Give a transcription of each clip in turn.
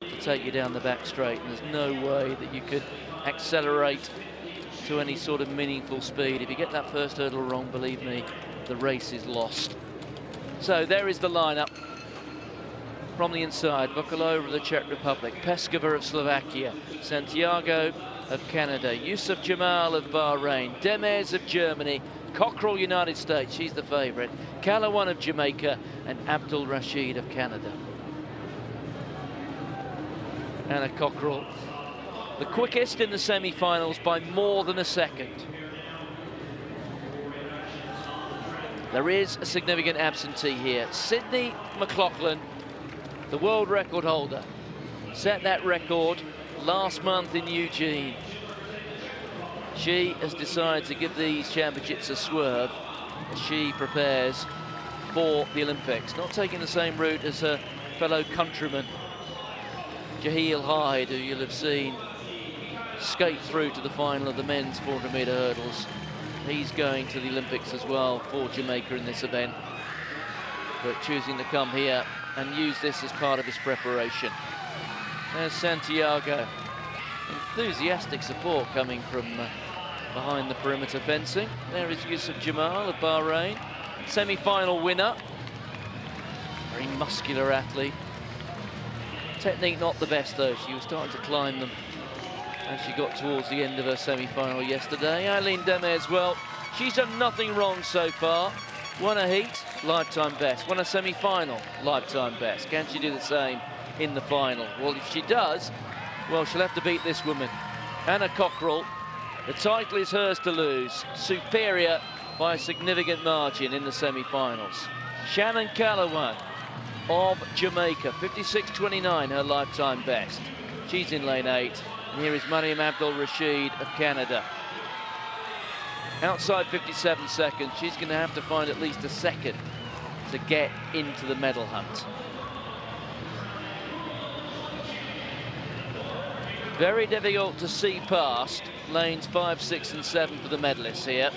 to take you down the back straight, and there's no way that you could accelerate to any sort of meaningful speed. If you get that first hurdle wrong, believe me, the race is lost. So there is the lineup. From the inside, Vokalova of the Czech Republic, Peskova of Slovakia, Santiago of Canada, Yusuf Jamal of Bahrain, Demers of Germany, Cockrell, United States, she's the favourite, Calawan of Jamaica, and Abdul Rashid of Canada. Anna Cockrell, the quickest in the semi-finals by more than a second. There is a significant absentee here. Sydney McLaughlin, the world record holder, set that record last month in Eugene. She has decided to give these championships a swerve as she prepares for the Olympics. Not taking the same route as her fellow countryman, Jaheel Hyde, who you'll have seen skate through to the final of the men's 400-metre hurdles. He's going to the Olympics as well for Jamaica in this event, but choosing to come here and use this as part of his preparation. There's Santiago. Enthusiastic support coming from behind the perimeter fencing. There is Yusuf Jamal of Bahrain, semi-final winner. Very muscular athlete. Technique not the best though. She was starting to climb them as she got towards the end of her semi-final yesterday. Eileen Demers, well, she's done nothing wrong so far. Won a heat, lifetime best. Won a semi-final, lifetime best. Can she do the same in the final? Well, if she does, well, she'll have to beat this woman, Anna Cockrell. The title is hers to lose. Superior by a significant margin in the semi-finals. Shannon Calawan of Jamaica, 56.29, her lifetime best. She's in lane 8. And here is Mariam Abdul Rashid of Canada. Outside 57 seconds, she's going to have to find at least a second to get into the medal hunt. Very difficult to see past lanes 5, 6 and 7 for the medalists here,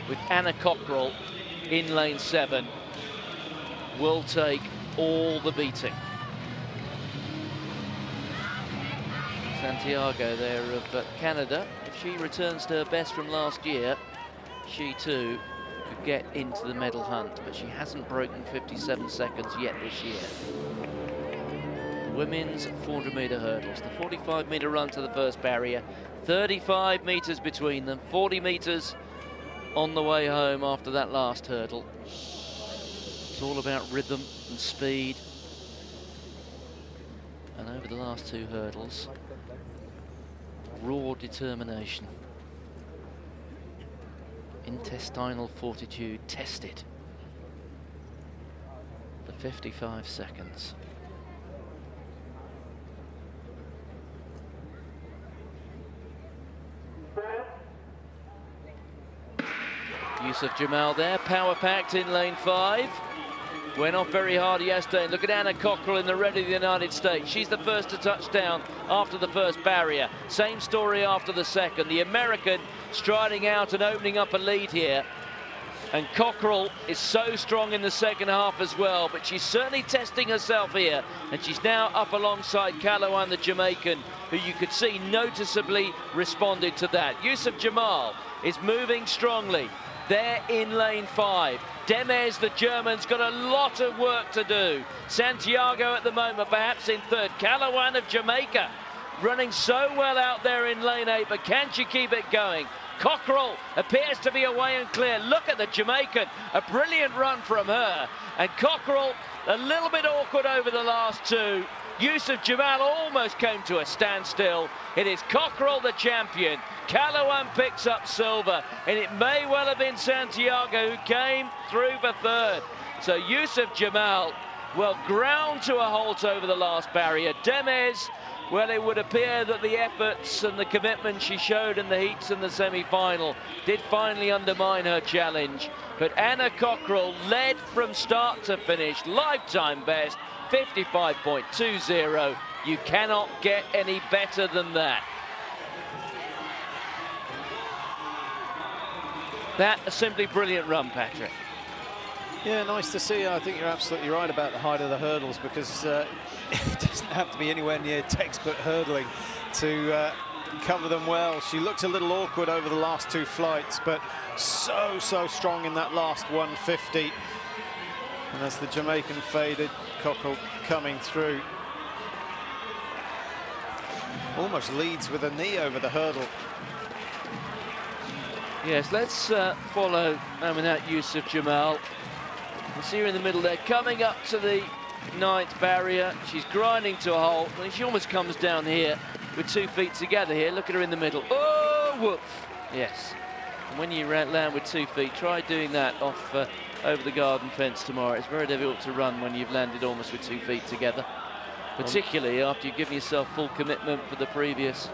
with Anna Cockrell in lane 7 will take all the beating. Santiago there of Canada, if she returns to her best from last year, she too could get into the medal hunt, but she hasn't broken 57 seconds yet this year. Women's 400-metre hurdles, the 45-metre run to the first barrier, 35 metres between them, 40 metres on the way home after that last hurdle. It's all about rhythm and speed. And over the last 2 hurdles, raw determination, intestinal fortitude tested for 55 seconds. Yusuf Jamal there, power-packed in lane 5. Went off very hard yesterday. Look at Anna Cockrell in the red of the United States. She's the first to touch down after the first barrier. Same story after the second. The American striding out and opening up a lead here. And Cockrell is so strong in the second half as well, but she's certainly testing herself here. And she's now up alongside Calawan, the Jamaican, who you could see noticeably responded to that. Yusuf Jamal is moving strongly. They're in lane 5. Demers, the German's got a lot of work to do. Santiago at the moment, perhaps in third. Calawan of Jamaica running so well out there in lane 8, but can she keep it going? Cockrell appears to be away and clear. Look at the Jamaican, a brilliant run from her. And Cockrell a little bit awkward over the last 2. Yusuf Jamal almost came to a standstill. It is Cockrell the champion. Calawan picks up silver, and it may well have been Santiago who came through for third. So Yusuf Jamal, well, ground to a halt over the last barrier. Demers, well, it would appear that the efforts and the commitment she showed in the heats and the semi-final did finally undermine her challenge. But Anna Cockrell led from start to finish, lifetime best, 55.20. You cannot get any better than that. That a simply brilliant run, Patrick. Yeah, nice to see. I think you're absolutely right about the height of the hurdles, because it doesn't have to be anywhere near textbook hurdling to cover them well. She looked a little awkward over the last 2 flights, but so strong in that last 150. And as the Jamaican faded, Cockrell coming through. Almost leads with a knee over the hurdle. Yes, let's follow Aminat Yusuf Jamal. You see her in the middle there, coming up to the 9th barrier. She's grinding to a halt. I mean, she almost comes down here with 2 feet together here. Look at her in the middle. Oh, whoop. Yes. And when you land with 2 feet, try doing that off over the garden fence tomorrow. It's very difficult to run when you've landed almost with 2 feet together, particularly after you've given yourself full commitment for the previous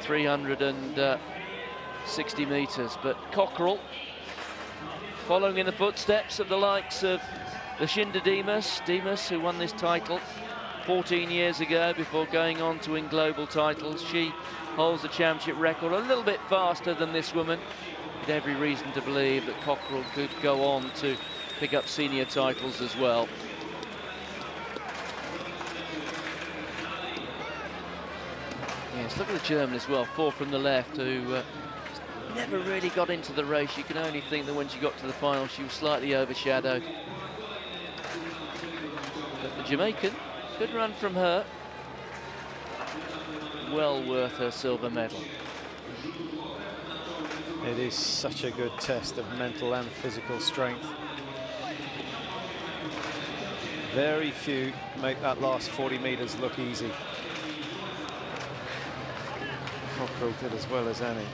360 metres. But Cockrell, following in the footsteps of the likes of Lashinda Demas, who won this title 14 years ago before going on to win global titles. She holds the championship record, a little bit faster than this woman. With every reason to believe that Cockrell could go on to pick up senior titles as well. Yes, look at the German as well, 4 from the left, who never really got into the race. You can only think that when she got to the final, she was slightly overshadowed. But the Jamaican, good run from her. Well worth her silver medal. It is such a good test of mental and physical strength. Very few make that last 40 metres look easy. Cockrell did as well as any.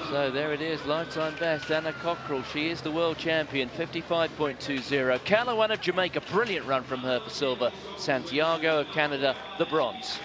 So there it is, lifetime best, Anna Cockrell. She is the world champion, 55.20. Calloway of Jamaica, brilliant run from her for silver. Santiago of Canada, the bronze.